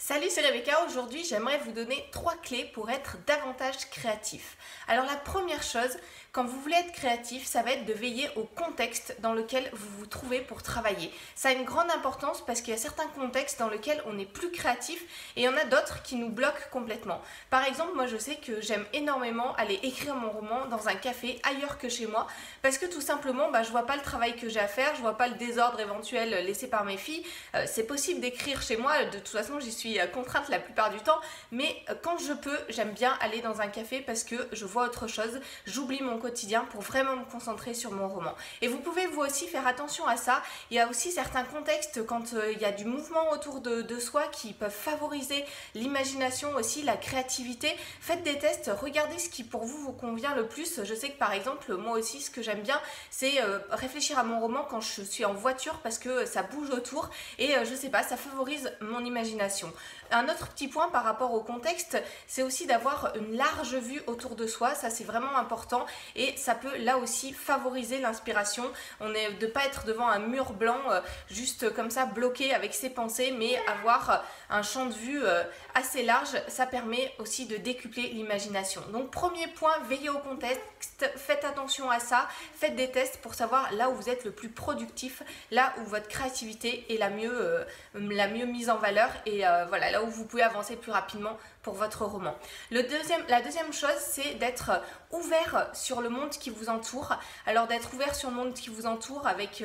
Salut, c'est Rebecca. Aujourd'hui, j'aimerais vous donner 3 clés pour être davantage créatif. Alors la première chose, quand vous voulez être créatif, ça va être de veiller au contexte dans lequel vous vous trouvez pour travailler. Ça a une grande importance parce qu'il y a certains contextes dans lesquels on est plus créatif et il y en a d'autres qui nous bloquent complètement. Par exemple, moi je sais que j'aime énormément aller écrire mon roman dans un café ailleurs que chez moi parce que tout simplement, je vois pas le travail que j'ai à faire, je vois pas le désordre éventuel laissé par mes filles. C'est possible d'écrire chez moi, de toute façon j'y suis contrainte la plupart du temps, mais quand je peux, j'aime bien aller dans un café parce que je vois autre chose, j'oublie mon quotidien pour vraiment me concentrer sur mon roman. Et vous pouvez vous aussi faire attention à ça. Il y a aussi certains contextes quand il y a du mouvement autour de soi qui peuvent favoriser l'imagination aussi, la créativité. Faites des tests, regardez ce qui pour vous convient le plus. Je sais que par exemple, moi aussi ce que j'aime bien, c'est réfléchir à mon roman quand je suis en voiture parce que ça bouge autour et je sais pas, ça favorise mon imagination. Un autre petit point par rapport au contexte, c'est aussi d'avoir une large vue autour de soi, ça c'est vraiment important et ça peut là aussi favoriser l'inspiration. On est de pas être devant un mur blanc juste comme ça bloqué avec ses pensées, mais avoir un champ de vue assez large, ça permet aussi de décupler l'imagination. Donc premier point, veillez au contexte, faites attention à ça, faites des tests pour savoir là où vous êtes le plus productif, là où votre créativité est la mieux mise en valeur et voilà, là où vous pouvez avancer plus rapidement pour votre roman. La deuxième chose, c'est d'être ouvert sur le monde qui vous entoure. Alors d'être ouvert sur le monde qui vous entoure avec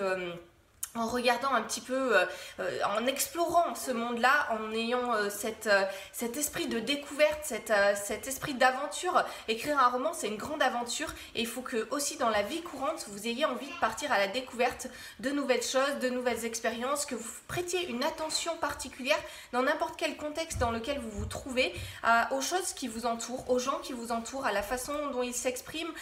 en regardant un petit peu, en explorant ce monde-là, en ayant cet esprit de découverte, cet esprit d'aventure. Écrire un roman, c'est une grande aventure et il faut que aussi dans la vie courante, vous ayez envie de partir à la découverte de nouvelles choses, de nouvelles expériences, que vous prêtiez une attention particulière dans n'importe quel contexte dans lequel vous vous trouvez, aux choses qui vous entourent, aux gens qui vous entourent, à la façon dont ils s'expriment,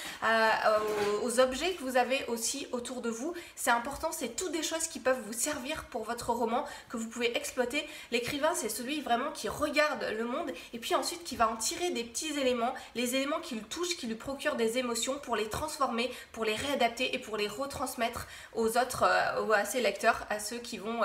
aux objets que vous avez aussi autour de vous. C'est important, c'est toutes des choses qui peuvent vous servir pour votre roman, que vous pouvez exploiter. L'écrivain, c'est celui vraiment qui regarde le monde et puis ensuite qui va en tirer des petits éléments, les éléments qui le touchent, qui lui procurent des émotions pour les transformer, pour les réadapter et pour les retransmettre aux autres, à ses lecteurs, à ceux qui vont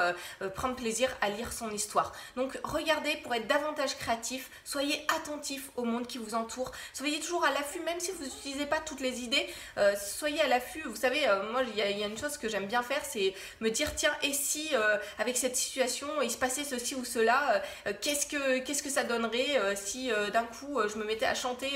prendre plaisir à lire son histoire. Donc regardez pour être davantage créatif, soyez attentif au monde qui vous entoure, soyez toujours à l'affût, même si vous n'utilisez pas toutes les idées, soyez à l'affût. Vous savez, moi il y a une chose que j'aime bien faire, c'est me dire tiens, et si avec cette situation il se passait ceci ou cela, qu'est-ce que ça donnerait si d'un coup je me mettais à chanter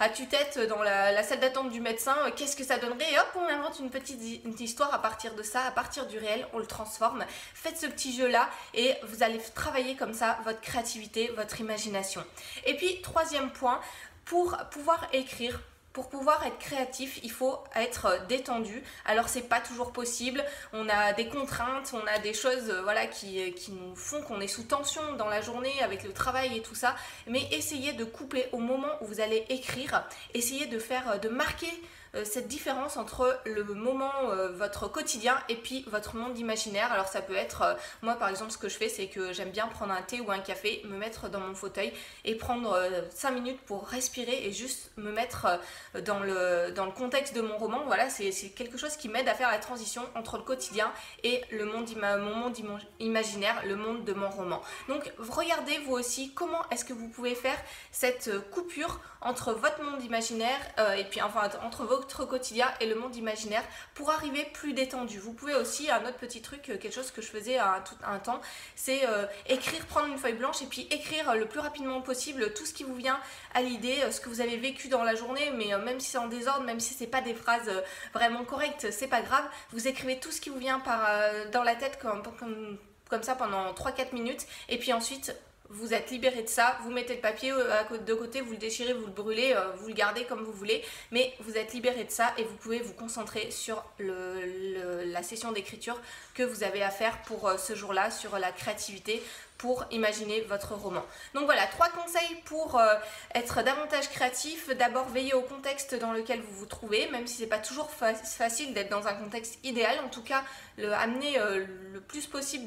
à tue-tête dans la salle d'attente du médecin, qu'est-ce que ça donnerait, et hop, on invente une petite histoire à partir de ça, à partir du réel, on le transforme. Faites ce petit jeu là et vous allez travailler comme ça votre créativité, votre imagination. Et puis troisième point, pour pouvoir écrire, pour pouvoir être créatif, il faut être détendu. Alors c'est pas toujours possible, on a des contraintes, on a des choses qui nous font qu'on est sous tension dans la journée avec le travail et tout ça, mais essayez de coupler au moment où vous allez écrire, essayez de marquer cette différence entre le moment, votre quotidien et puis votre monde imaginaire. Alors ça peut être, moi par exemple ce que je fais, c'est que j'aime bien prendre un thé ou un café, me mettre dans mon fauteuil et prendre 5 minutes pour respirer et juste me mettre dans le contexte de mon roman. Voilà, c'est quelque chose qui m'aide à faire la transition entre le quotidien et mon monde imaginaire, le monde de mon roman. Donc regardez vous aussi comment est-ce que vous pouvez faire cette coupure entre votre monde imaginaire et puis enfin entre votre quotidien et le monde imaginaire pour arriver plus détendu. Vous pouvez aussi, un autre petit truc, quelque chose que je faisais un temps, c'est écrire, prendre une feuille blanche et puis écrire le plus rapidement possible tout ce qui vous vient à l'idée, ce que vous avez vécu dans la journée, mais même si c'est en désordre, même si c'est pas des phrases vraiment correctes, c'est pas grave, vous écrivez tout ce qui vous vient dans la tête comme ça pendant 3-4 minutes et puis ensuite vous êtes libéré de ça, vous mettez le papier de côté, vous le déchirez, vous le brûlez, vous le gardez comme vous voulez, mais vous êtes libéré de ça et vous pouvez vous concentrer sur la session d'écriture que vous avez à faire pour ce jour-là, sur la créativité, pour imaginer votre roman. Donc voilà, 3 conseils pour être davantage créatif. D'abord, veillez au contexte dans lequel vous vous trouvez, même si c'est pas toujours facile d'être dans un contexte idéal. En tout cas, amener le plus possible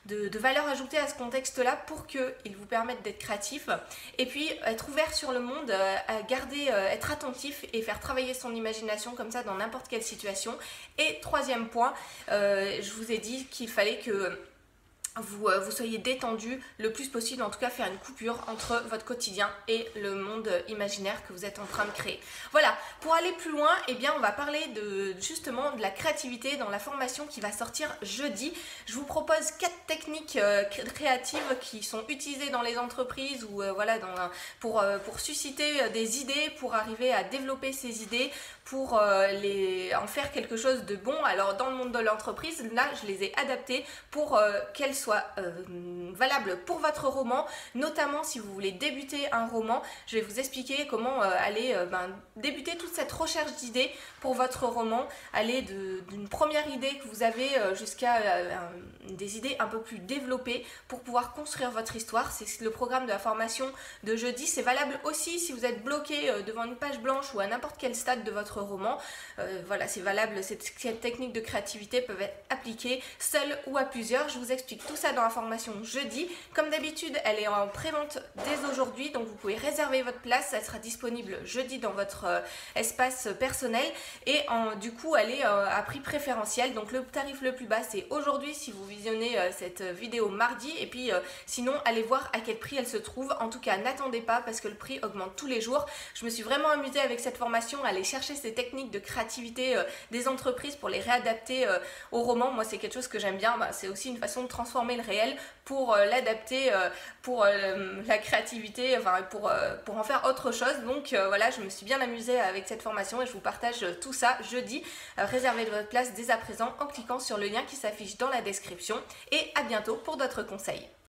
de valeur ajoutée à ce contexte-là pour qu'il vous permette d'être créatif. Et puis, être ouvert sur le monde, être attentif et faire travailler son imagination comme ça dans n'importe quelle situation. Et troisième point, je vous ai dit qu'il fallait que vous soyez détendu le plus possible, en tout cas faire une coupure entre votre quotidien et le monde imaginaire que vous êtes en train de créer. Voilà, pour aller plus loin, eh bien on va parler justement de la créativité dans la formation qui va sortir jeudi. Je vous propose 4 techniques créatives qui sont utilisées dans les entreprises ou voilà, pour susciter des idées, pour arriver à développer ces idées, pour en faire quelque chose de bon. Alors dans le monde de l'entreprise, là je les ai adaptées pour qu'elles soient valables pour votre roman, notamment si vous voulez débuter un roman. Je vais vous expliquer comment aller débuter toute cette recherche d'idées pour votre roman, aller d'une première idée que vous avez jusqu'à des idées un peu plus développées pour pouvoir construire votre histoire. C'est le programme de la formation de jeudi. C'est valable aussi si vous êtes bloqué devant une page blanche ou à n'importe quel stade de votre roman. Voilà, c'est valable. Cette technique de créativité peut être appliquée seule ou à plusieurs. Je vous explique tout ça dans la formation jeudi. Comme d'habitude, elle est en prévente dès aujourd'hui, donc vous pouvez réserver votre place. Elle sera disponible jeudi dans votre espace personnel et du coup, elle est à prix préférentiel. Donc le tarif le plus bas, c'est aujourd'hui si vous visionnez cette vidéo mardi. Et puis sinon, allez voir à quel prix elle se trouve. En tout cas, n'attendez pas parce que le prix augmente tous les jours. Je me suis vraiment amusée avec cette formation à aller chercher ces techniques de créativité des entreprises pour les réadapter au roman. Moi, c'est quelque chose que j'aime bien. C'est aussi une façon de transformer le réel pour l'adapter pour la créativité, enfin pour en faire autre chose. Donc voilà, je me suis bien amusée avec cette formation et je vous partage tout ça jeudi. Réservez votre place dès à présent en cliquant sur le lien qui s'affiche dans la description et à bientôt pour d'autres conseils.